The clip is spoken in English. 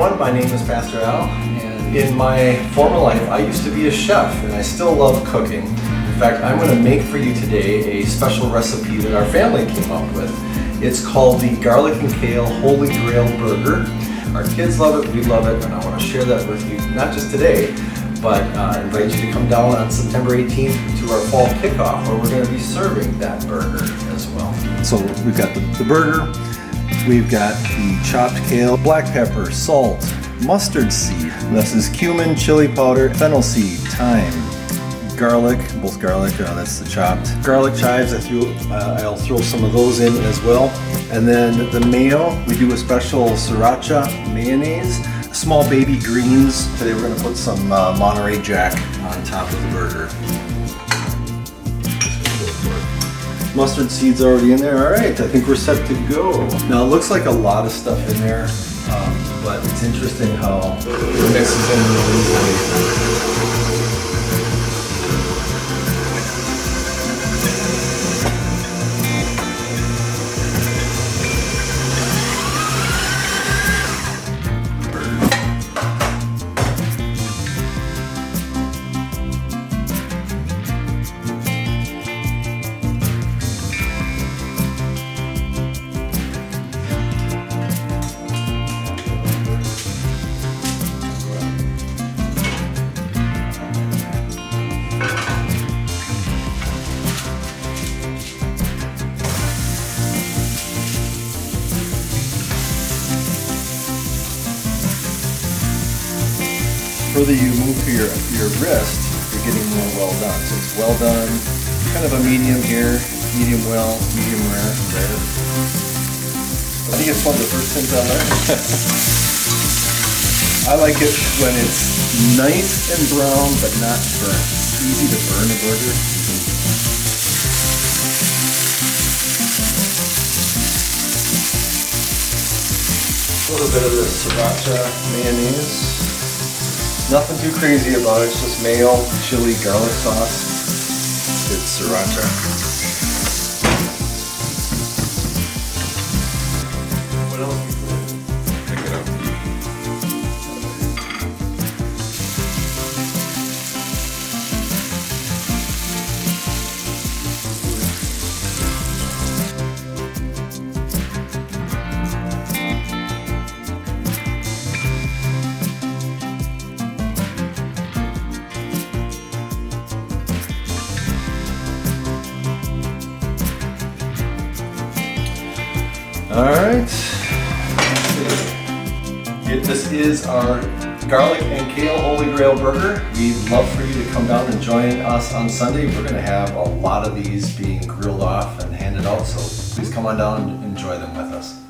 everyone, my name is Pastor Al, and in my former life I used to be a chef, and I still love cooking. In fact, I'm going to make for you today a special recipe that our family came up with. It's called the Garlic and Kale Holy Grail Burger. Our kids love it, we love it, and I want to share that with you, not just today, but invite you to come down on September 18th to our fall kickoff, where we're going to be serving that burger as well. So we've got the burger, we've got the chopped kale, black pepper, salt, mustard seed. This is cumin, chili powder, fennel seed, thyme, garlic, both garlic, that's the chopped. Garlic chives, I'll throw some of those in as well. And then the mayo, we do a special sriracha mayonnaise. Small baby greens. Today we're going to put some Monterey Jack on top of the burger. Mustard seeds already in there. All right, I think we're set to go. Now it looks like a lot of stuff in there, but it's interesting how it mixes in really easily. The further you move to your wrist, you're getting more well done. So it's well done, kind of a medium here, medium well, medium rare. I think it's one of the first things I learned. I like it when it's nice and brown, but not burnt. It's easy to burn a burger. A little bit of the sriracha mayonnaise. Nothing too crazy about it, it's just mayo, chili, garlic sauce, it's sriracha. What else you put in? Pick it up. All right, this is our Garlic and Kale Holy Grail Burger. We'd love for you to come down and join us on Sunday. We're gonna have a lot of these being grilled off and handed out, so please come on down and enjoy them with us.